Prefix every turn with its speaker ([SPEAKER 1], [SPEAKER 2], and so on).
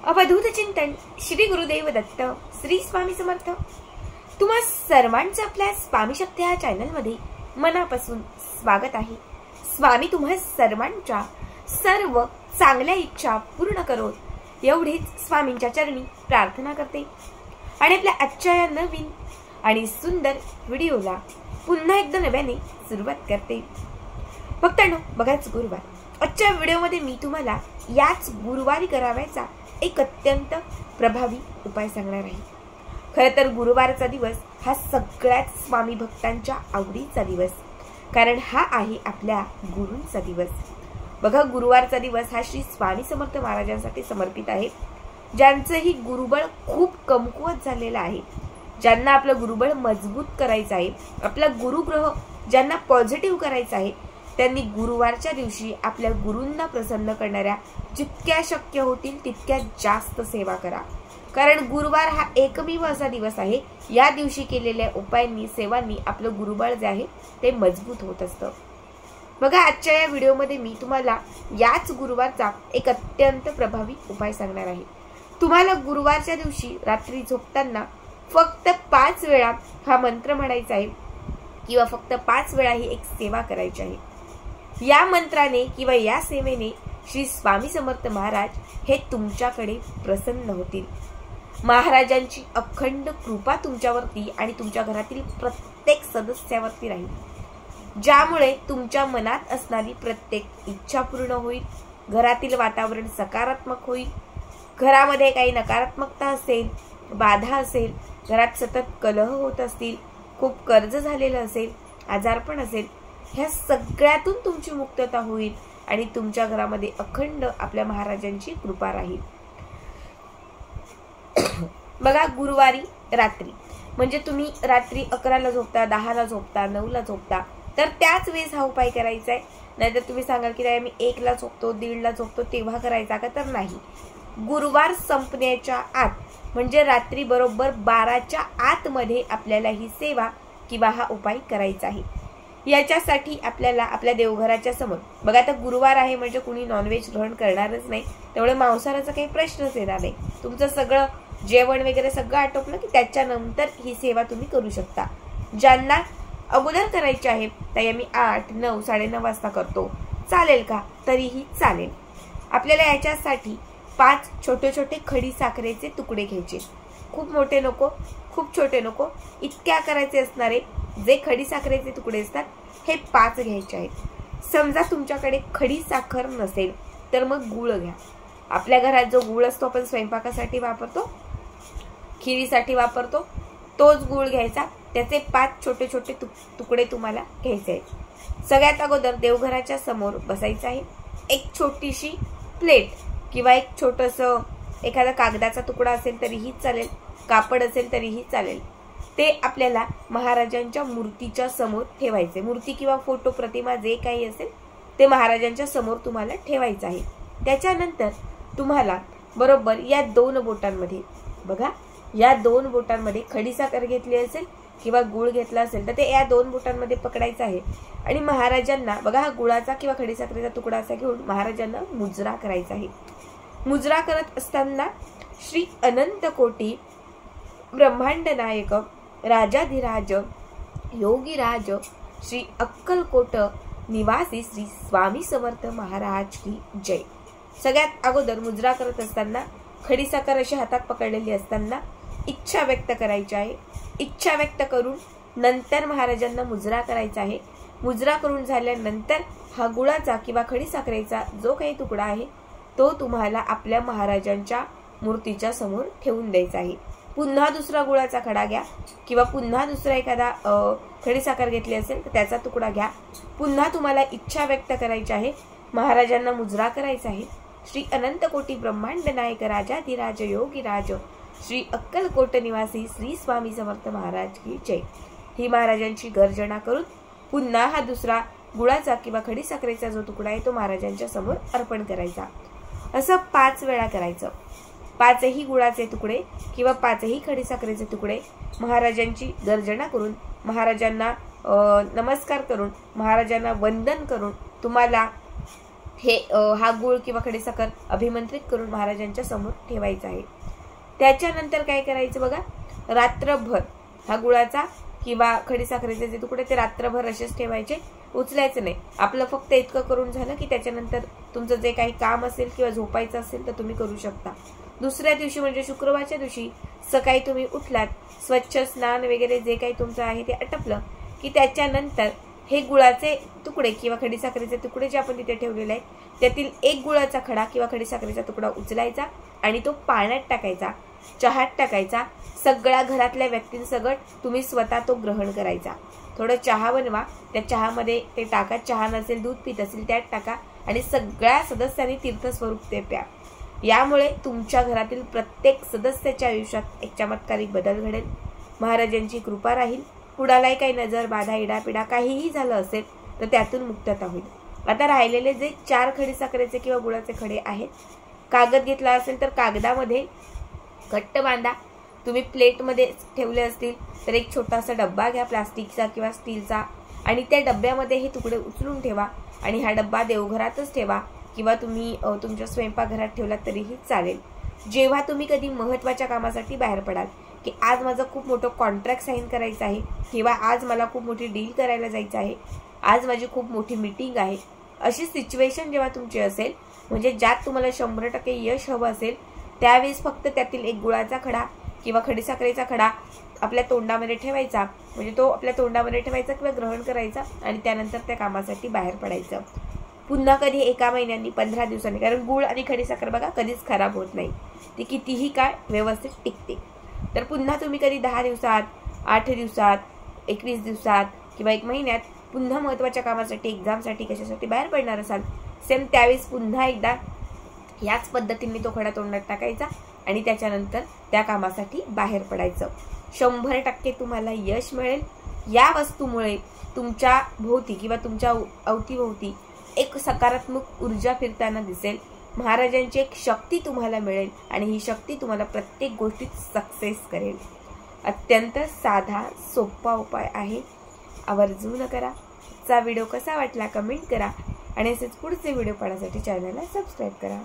[SPEAKER 1] अवधूत चिंतन श्री गुरुदेव दत्त श्री स्वामी समर्थ। तुम्हा सर्वांचं आपल्या स्वामी शक्ती या चॅनल मध्ये मनापासून स्वागत आहे। स्वामी तुम्हा सर्वांच्या सर्व चांगल्या इच्छा पूर्ण करोत एवढीच स्वामींच्या चरणी प्रार्थना करते आणि आपल्या आजच्या या नवीन आणि सुंदर व्हिडिओला पुन्हा एकदा नव्याने सुरुवात करते। भक्तांनो, बघाच गुरुवार। आजच्या व्हिडिओमध्ये मी तुम्हाला याच गुरुवारी करावायचा एक अत्यंत प्रभावी उपाय सांगणार आहे। खरं तर गुरुवारचा दिवस हा सगळ्यात स्वामी भक्तांच्या आवडीचा दिवस, कारण हा आहे आपल्या गुरूंचा दिवस। बघा, गुरुवारचा दिवस हा श्री स्वामी समर्थ महाराजांसाठी समर्पित आहे, ज्यांचंही गुरुबळ खूप कमकुवत झालेलं आहे, ज्यांना आपलं गुरुबळ मजबूत करायचं आहे, आपला गुरुग्रह ज्यांना पॉझिटिव्ह करायचा आहे, त्यांनी गुरुवारच्या दिवशी आपल्या गुरूंना प्रसन्न करणाऱ्या जितक्या शक्य होतील तितक्या जास्त सेवा करा, कारण गुरुवार हा एकमेव असा दिवस आहे या दिवशी केलेल्या उपायांनी सेवांनी आपलं गुरुबळ जे आहे ते मजबूत होत असतं। बघा, आजच्या या व्हिडिओमध्ये मी तुम्हाला याच गुरुवारचा एक अत्यंत प्रभावी उपाय सांगणार आहे। तुम्हाला गुरुवारच्या दिवशी रात्री झोपताना फक्त 5 वेळा हा मंत्र म्हणायचा आहे किंवा फक्त 5 वेळा ही एक सेवा करायची आहे। या मंत्राने किंवा या सेवेने श्री स्वामी समर्थ महाराज हे तुमच्याकडे प्रसन्न होतील। महाराजांची अखंड कृपा तुमच्यावरती आणि तुमच्या घरातील प्रत्येक सदस्यावरती राहील, ज्यामुळे तुमच्या मनात असणारी प्रत्येक इच्छा पूर्ण होईल, घरातील वातावरण सकारात्मक होईल, घरामध्ये काही नकारात्मकता असेल, बाधा असेल, घरात सतत कलह होत असतील, खूप कर्ज झालेलं असेल, आजारपण असेल, ह्या सगळ्यातून तुमची मुक्तता होईल आणि तुमच्या घरामध्ये अखंड आपल्या महाराजांची कृपा राहील। बघा, गुरुवारी रात्री म्हणजे तुम्ही रात्री 11ला झोपता, 10ला झोपता, 9ला झोपता, तर त्याच वेळेस हा उपाय करायचा आहे। नाहीतर तुम्ही सांगाल की मी 1ला झोपतो, 1:30ला झोपतो, तेव्हा करायचा का? तर नाही, गुरुवार संपण्याच्या आत म्हणजे रात्री बरोबर 12च्या आतमध्ये आपल्याला ही सेवा किंवा हा उपाय करायचा आहे। याच्यासाठी आपल्याला आपल्या देवघराच्या समोर, बघा आता गुरुवार आहे म्हणजे कुणी नॉनव्हेज ग्रहण करणारच नाही, त्यामुळे मांसाहाराचा काही प्रश्नच येणार नाही। तुमचं सगळं जेवण वगैरे सगळं आटोपलं की त्याच्यानंतर ही सेवा तुम्ही करू शकता। ज्यांना अगोदर करायची आहे त्या मी 8, 9, 9:30 वाजता करतो, चालेल का? तरीही चालेल। आपल्याला याच्यासाठी 5 छोटे छोटे खडी साखरेचे तुकडे घ्यायचे, खूप मोठे नको, खूप छोटे नको, इतक्या करायचे असणारे जे खडी साखरेचे तुकडे असतात हे 5 घ्यायचे आहेत। समजा तुमच्याकडे खडी साखर नसेल तर मग गूळ घ्या। आपल्या घरात जो गूळ असतो आपण स्वयंपाकासाठी वापरतो, खिरीसाठी वापरतो, तोच गूळ घ्यायचा। त्याचे 5 छोटे छोटे तुकडे तुम्हाला घ्यायचे आहेत। सगळ्यात अगोदर देवघराच्या समोर बसायचं आहे। एक छोटीशी प्लेट किंवा एक छोटंसं एखादा कागदाचा तुकडा असेल तरीही चालेल, कापड असेल तरीही चालेल, ते आपल्याला महाराजांच्या मूर्तीच्या समोर ठेवायचे। मूर्ती किंवा फोटो, प्रतिमा जे काही असेल ते महाराजांच्या समोर तुम्हाला ठेवायचं आहे। त्याच्यानंतर तुम्हाला बरोबर या 2 बोटांमध्ये, बघा या 2 बोटांमध्ये खडी साखर घेतली असेल किंवा गूळ घेतला असेल तर ते या 2 बोटांमध्ये पकडायचं आहे आणि महाराजांना, बघा हा गुळाचा किंवा खडी साखरेचा तुकडा असा घेऊन महाराजांना मुजरा करायचा आहे। मुजरा करत असताना श्री अनंत कोटी ब्रह्मांड नायक राजाधिराज योगीराज श्री अक्कलकोट निवासी श्री स्वामी समर्थ महाराज की जय। सगळ्यात अगोदर मुजरा करत असताना खडी साखर अशी हातात पकडलेली असताना इच्छा व्यक्त करायची आहे। इच्छा व्यक्त करून नंतर महाराजांना मुजरा करायचा आहे। मुजरा करून झाल्यानंतर हा गुळाचा किंवा खडी साखरेचा जो काही तुकडा आहे तो तुम्हाला आपल्या महाराजांच्या मूर्तीच्या समोर ठेवून द्यायचा आहे। पुन्हा दुसरा गुळाचा खडा घ्या किंवा पुन्हा दुसरा एखादा खडी साखर घेतली असेल तर त्याचा तुकडा घ्या। पुन्हा तुम्हाला इच्छा व्यक्त करायची आहे, महाराजांना मुजरा करायचा आहे। श्री अनंत कोटी ब्रह्मांड नायक राजाधिराज योगीराज श्री अक्कलकोट निवासी श्री स्वामी समर्थ महाराज की जय ही महाराजांची गर्जना करून पुन्हा हा दुसरा गुळाचा किंवा खडी साखरेचा जो तुकडा आहे तो महाराजांच्या समोर अर्पण करायचा। असं 5 वेळा करायचं। 5ही गुळाचे तुकडे किंवा 5ही खडी साखरेचे तुकडे महाराजांची गर्जना करून, महाराजांना नमस्कार करून, महाराजांना वंदन करून तुम्हाला हा गुळ किंवा खडीसाखर अभिमंत्रित करून महाराजांच्या समोर ठेवायचा आहे. त्याच्यानंतर काय करायचं बघा, रात्रभर हा गुळाचा किंवा खडीसाखरेचे जे तुकडे ते रात्रभर असेच ठेवायचे, उचलायचं नाही. आपलं फक्त इतकं करून झालं की त्याच्यानंतर तुमचं जे काही काम असेल किंवा झोपायचं असेल तर तुम्ही करू शकता. दुसऱ्या दिवशी म्हणजे शुक्रवारच्या दिवशी सकाळी तुम्ही उठलात, स्वच्छ स्नान वगैरे जे काही तुमचं आहे ते आटपलं की त्याच्यानंतर हे गुळाचे तुकडे किंवा खडीसाखरेचे तुकडे जे आपण तिथे ठेवलेले आहेत त्यातील एक गुळाचा खडा किंवा खडीसाखरेचा तुकडा उचलायचा आणि तो पाण्यात टाकायचा, चहात टाकायचा. सगळ्या घरातल्या व्यक्तींसगट तुम्ही स्वतः तो ग्रहण करायचा. थोडं चहा बनवा, त्या चहामध्ये ते टाका. चहा नसेल, दूध पीत असेल त्यात टाका आणि सगळ्या सदस्यांनी तीर्थस्वरूप ते प्या. यामुळे तुमच्या घरातील प्रत्येक सदस्याच्या आयुष्यात एक चमत्कारिक बदल घडेल. महाराजांची कृपा राहील. कुणालाही काही नजर बाधा, इडापिडा काहीही झालं असेल तर त्यातून मुक्तता होईल. आता राहिलेले जे 4 खडीसाखरेचे किंवा गुळाचे खडे आहेत, कागद घेतला असेल तर कागदामध्ये घट्ट बांधा. तुम्ही प्लेटमध्ये ठेवले असतील तर एक छोटासा डब्बा घ्या, प्लास्टिकचा किंवा स्टीलचा, आणि त्या डब्यामध्ये हे तुकडे उचलून ठेवा. आणि हा डब्बा देवघरातच ठेवा किंवा तुम्ही तुमच्या स्वयंपाकघरात ठेवलात तरीही चालेल. जेव्हा तुम्ही कधी महत्त्वाच्या कामासाठी बाहेर पडाल की आज माझं खूप मोठं कॉन्ट्रॅक्ट साईन करायचं आहे किंवा आज मला खूप मोठी डील करायला जायचं आहे, आज माझी खूप मोठी मीटिंग आहे, अशी सिच्युएशन जेव्हा तुमची असेल, म्हणजे ज्यात तुम्हाला 100% यश हवं असेल, त्यावेळेस फक्त त्यातील एक गुळाचा खडा किंवा खडीसाखरेचा खडा आपल्या तोंडामध्ये ठेवायचा. म्हणजे तो आपल्या तोंडामध्ये ठेवायचा किंवा ग्रहण करायचा आणि त्यानंतर त्या कामासाठी बाहेर पडायचं. पुन्हा कधी 1 महिन्यांनी, 15 दिवसांनी, कारण गुळ आणि खडीसाखर बघा कधीच खराब होत नाही, ती कितीही काळ व्यवस्थित टिकते. तर पुन्हा तुम्ही कधी 10 दिवसात, 8 दिवसात, 21 दिवसात किंवा 1 महिन्यात पुन्हा महत्त्वाच्या कामासाठी, एक्झामसाठी, कशासाठी बाहेर पडणार असाल, सेम त्यावेळेस पुन्हा एकदा याच पद्धतीने तो खडा तोंडात टाकायचा आणि त्याच्यानंतर त्या कामासाठी बाहेर पडायचं. 100% तुम्हाला यश मिळेल. या वस्तूमुळे तुमच्या भोवती किंवा तुमच्या अवतीभोवती एक सकारात्मक ऊर्जा फिरताना दिसेल. महाराजांची एक शक्ती तुम्हाला मिळेल आणि ही शक्ती तुम्हाला प्रत्येक गोष्टीत सक्सेस करेल. अत्यंत साधा सोपा उपाय आहे, आवर्जून करा. आजचा व्हिडिओ कसा वाटला कमेंट करा आणि असेच पुढचे व्हिडिओ पाहण्यासाठी चॅनलला सबस्क्राईब करा.